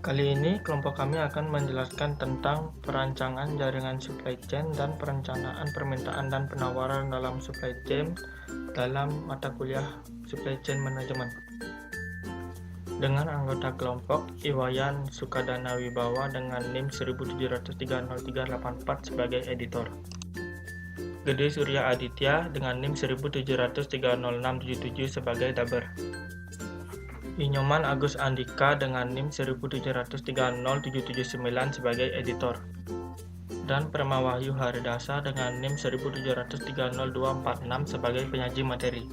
Kali ini kelompok kami akan menjelaskan tentang perancangan jaringan supply chain dan perencanaan permintaan dan penawaran dalam supply chain dalam mata kuliah Supply Chain Management. Dengan anggota kelompok Iwayan Sukadana Wibawa dengan NIM 1730384 sebagai editor. Gede Surya Aditya dengan NIM 1730677 sebagai daber. Inyoman Agus Andika dengan NIM 1730779 sebagai editor. Dan Permawahyu Haridasa dengan NIM 1730246 sebagai penyaji materi.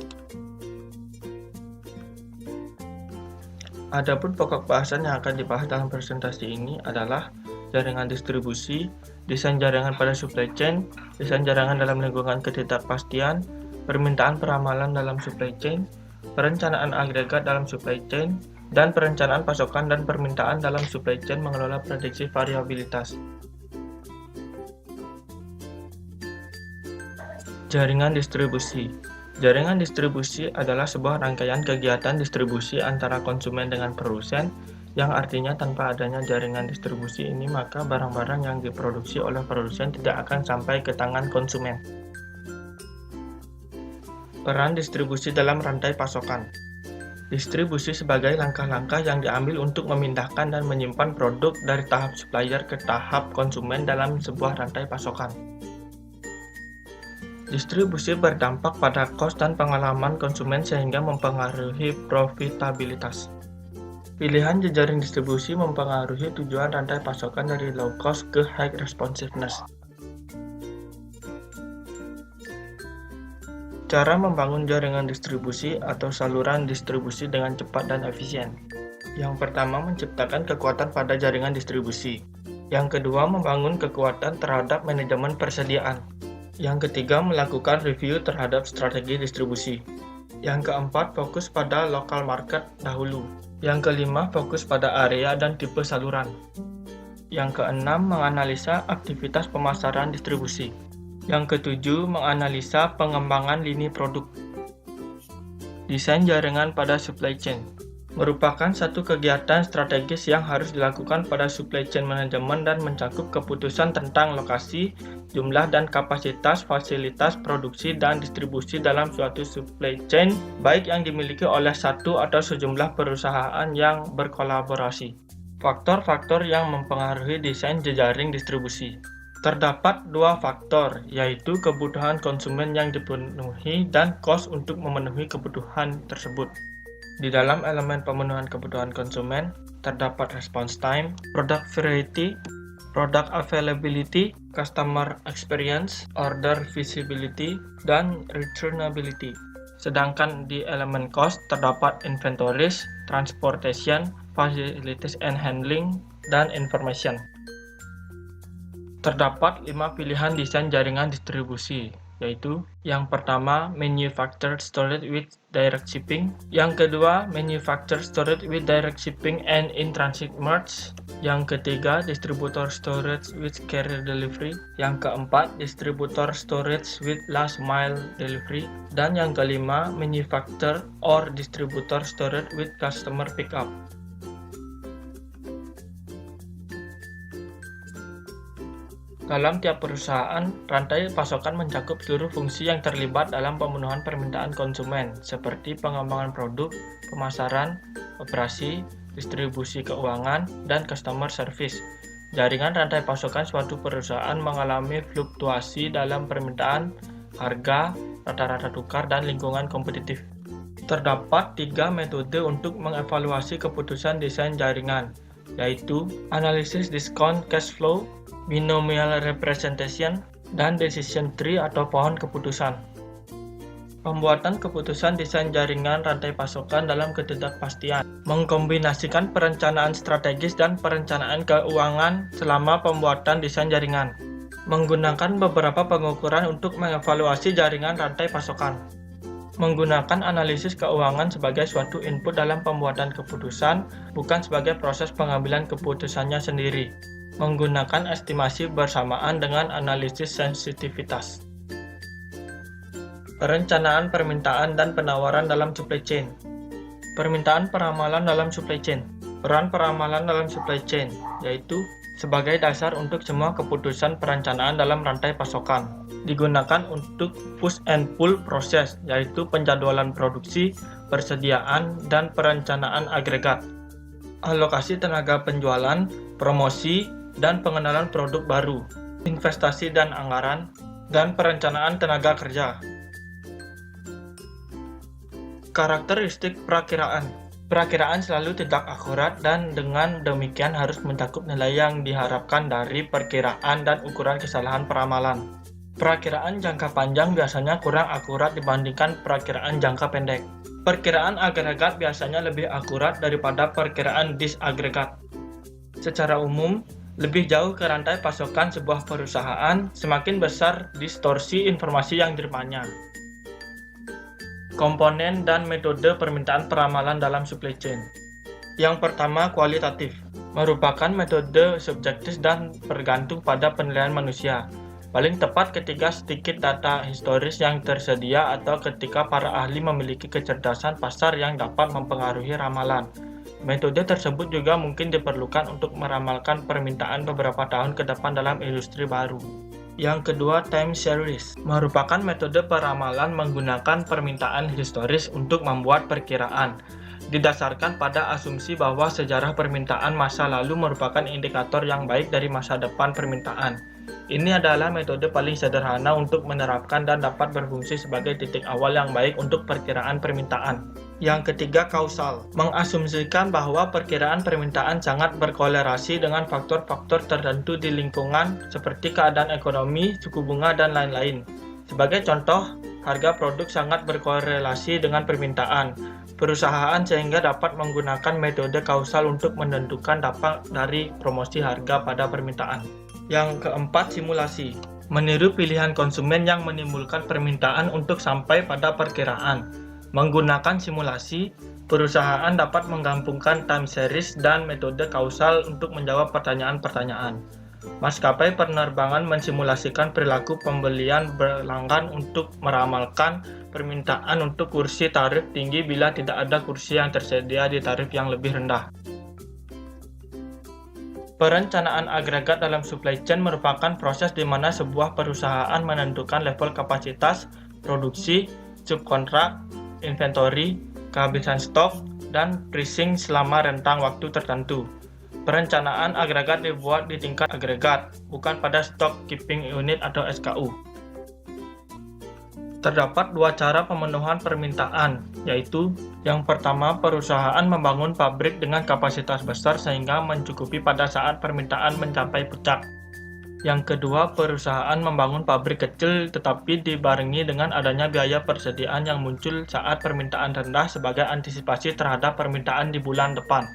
Adapun pokok bahasan yang akan dibahas dalam presentasi ini adalah jaringan distribusi, desain jaringan pada supply chain, desain jaringan dalam lingkungan ketidakpastian, permintaan peramalan dalam supply chain, perencanaan agregat dalam supply chain, dan perencanaan pasokan dan permintaan dalam supply chain mengelola prediksi variabilitas. Jaringan distribusi. Jaringan distribusi adalah sebuah rangkaian kegiatan distribusi antara konsumen dengan produsen, yang artinya tanpa adanya jaringan distribusi ini maka barang-barang yang diproduksi oleh produsen tidak akan sampai ke tangan konsumen. Peran distribusi dalam rantai pasokan. Distribusi sebagai langkah-langkah yang diambil untuk memindahkan dan menyimpan produk dari tahap supplier ke tahap konsumen dalam sebuah rantai pasokan. Distribusi berdampak pada kos dan pengalaman konsumen sehingga mempengaruhi profitabilitas. Pilihan jejaring distribusi mempengaruhi tujuan rantai pasokan dari low cost ke high responsiveness. Cara membangun jaringan distribusi atau saluran distribusi dengan cepat dan efisien. Yang pertama, menciptakan kekuatan pada jaringan distribusi. Yang kedua, membangun kekuatan terhadap manajemen persediaan. Yang ketiga, melakukan review terhadap strategi distribusi. Yang keempat, fokus pada local market dahulu. Yang kelima, fokus pada area dan tipe saluran. Yang keenam, menganalisa aktivitas pemasaran distribusi. Yang ketujuh, menganalisa pengembangan lini produk. Desain jaringan pada supply chain merupakan satu kegiatan strategis yang harus dilakukan pada supply chain management dan mencakup keputusan tentang lokasi, jumlah dan kapasitas fasilitas produksi dan distribusi dalam suatu supply chain, baik yang dimiliki oleh satu atau sejumlah perusahaan yang berkolaborasi. Faktor-faktor yang mempengaruhi desain jejaring distribusi. Terdapat dua faktor, yaitu kebutuhan konsumen yang dipenuhi dan kos untuk memenuhi kebutuhan tersebut. Di dalam elemen pemenuhan kebutuhan konsumen, terdapat response time, product variety, product availability, customer experience, order visibility, dan returnability. Sedangkan di elemen cost terdapat inventories, transportation, facilities and handling, dan information. Terdapat 5 pilihan desain jaringan distribusi, yaitu yang pertama, manufactured storage with direct shipping. Yang kedua, manufactured storage with direct shipping and in-transit merge. Yang ketiga, distributor storage with carrier delivery. Yang keempat, distributor storage with last mile delivery. Dan yang kelima, manufacturer or distributor storage with customer pickup. Dalam tiap perusahaan, rantai pasokan mencakup seluruh fungsi yang terlibat dalam pemenuhan permintaan konsumen, seperti pengembangan produk, pemasaran, operasi, distribusi keuangan, dan customer service. Jaringan rantai pasokan suatu perusahaan mengalami fluktuasi dalam permintaan, harga, rata-rata tukar, dan lingkungan kompetitif. Terdapat 3 metode untuk mengevaluasi keputusan desain jaringan, yaitu analisis discount cash flow, binomial representation, dan decision tree atau pohon keputusan. Pembuatan keputusan desain jaringan rantai pasokan dalam ketidakpastian mengkombinasikan perencanaan strategis dan perencanaan keuangan selama pembuatan desain jaringan, menggunakan beberapa pengukuran untuk mengevaluasi jaringan rantai pasokan, menggunakan analisis keuangan sebagai suatu input dalam pembuatan keputusan, bukan sebagai proses pengambilan keputusannya sendiri, menggunakan estimasi bersamaan dengan analisis sensitivitas. Perencanaan permintaan dan penawaran dalam supply chain. Permintaan peramalan dalam supply chain. Peran peramalan dalam supply chain, yaitu sebagai dasar untuk semua keputusan perencanaan dalam rantai pasokan. Digunakan untuk push and pull proses, yaitu penjadwalan produksi, persediaan, dan perencanaan agregat. Alokasi tenaga penjualan, promosi, dan pengenalan produk baru, investasi dan anggaran, dan perencanaan tenaga kerja. Karakteristik perakiraan. Perakiraan selalu tidak akurat dan dengan demikian harus mencakup nilai yang diharapkan dari perkiraan dan ukuran kesalahan peramalan. Perakiraan jangka panjang biasanya kurang akurat dibandingkan perakiraan jangka pendek. Perkiraan agregat biasanya lebih akurat daripada perkiraan disagregat. Secara umum, lebih jauh ke rantai pasokan sebuah perusahaan, semakin besar distorsi informasi yang diterimanya. Komponen dan metode permintaan peramalan dalam supply chain. Yang pertama, kualitatif, merupakan metode subjektif dan bergantung pada penilaian manusia. Paling tepat ketika sedikit data historis yang tersedia atau ketika para ahli memiliki kecerdasan pasar yang dapat mempengaruhi ramalan. Metode tersebut juga mungkin diperlukan untuk meramalkan permintaan beberapa tahun ke depan dalam industri baru. Yang kedua, time series, merupakan metode peramalan menggunakan permintaan historis untuk membuat perkiraan. Didasarkan pada asumsi bahwa sejarah permintaan masa lalu merupakan indikator yang baik dari masa depan permintaan. Ini adalah metode paling sederhana untuk menerapkan dan dapat berfungsi sebagai titik awal yang baik untuk perkiraan permintaan. Yang ketiga, kausal, mengasumsikan bahwa perkiraan permintaan sangat berkolerasi dengan faktor-faktor tertentu di lingkungan seperti keadaan ekonomi, suku bunga, dan lain-lain. Sebagai contoh, harga produk sangat berkorelasi dengan permintaan perusahaan sehingga dapat menggunakan metode kausal untuk menentukan dampak dari promosi harga pada permintaan. Yang keempat, simulasi, meniru pilihan konsumen yang menimbulkan permintaan untuk sampai pada perkiraan. Menggunakan simulasi, perusahaan dapat menggabungkan time series dan metode kausal untuk menjawab pertanyaan-pertanyaan. Maskapai penerbangan mensimulasikan perilaku pembelian pelanggan untuk meramalkan permintaan untuk kursi tarif tinggi bila tidak ada kursi yang tersedia di tarif yang lebih rendah. Perencanaan agregat dalam supply chain merupakan proses di mana sebuah perusahaan menentukan level kapasitas, produksi, subkontrak, inventory, kehabisan stok, dan pricing selama rentang waktu tertentu. Perencanaan agregat dibuat di tingkat agregat, bukan pada stock keeping unit atau SKU. Terdapat dua cara pemenuhan permintaan, yaitu yang pertama, perusahaan membangun pabrik dengan kapasitas besar sehingga mencukupi pada saat permintaan mencapai puncak. Yang kedua, perusahaan membangun pabrik kecil tetapi dibarengi dengan adanya biaya persediaan yang muncul saat permintaan rendah sebagai antisipasi terhadap permintaan di bulan depan.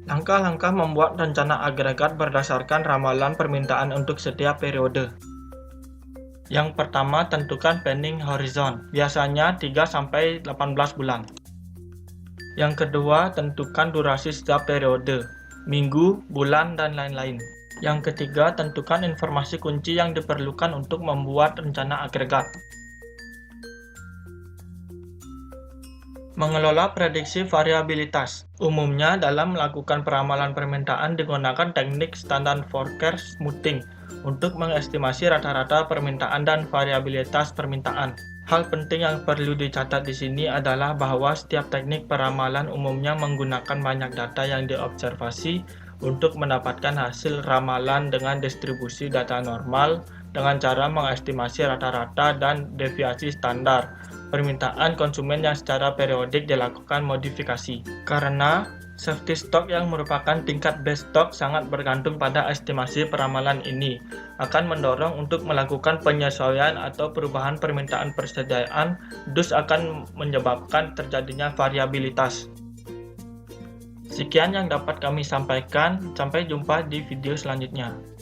Langkah-langkah membuat rencana agregat berdasarkan ramalan permintaan untuk setiap periode. Yang pertama, tentukan planning horizon, biasanya 3-18 bulan. Yang kedua, tentukan durasi setiap periode, minggu, bulan, dan lain-lain. Yang ketiga, tentukan informasi kunci yang diperlukan untuk membuat rencana agregat. Mengelola prediksi variabilitas. Umumnya, dalam melakukan peramalan permintaan digunakan teknik standar forecast smoothing untuk mengestimasi rata-rata permintaan dan variabilitas permintaan. Hal penting yang perlu dicatat di sini adalah bahwa setiap teknik peramalan umumnya menggunakan banyak data yang diobservasi untuk mendapatkan hasil ramalan dengan distribusi data normal dengan cara mengestimasi rata-rata dan deviasi standar permintaan konsumen yang secara periodik dilakukan modifikasi. Karena safety stock yang merupakan tingkat base stock sangat bergantung pada estimasi peramalan ini, akan mendorong untuk melakukan penyesuaian atau perubahan permintaan persediaan, dus akan menyebabkan terjadinya variabilitas. Sekian yang dapat kami sampaikan, sampai jumpa di video selanjutnya.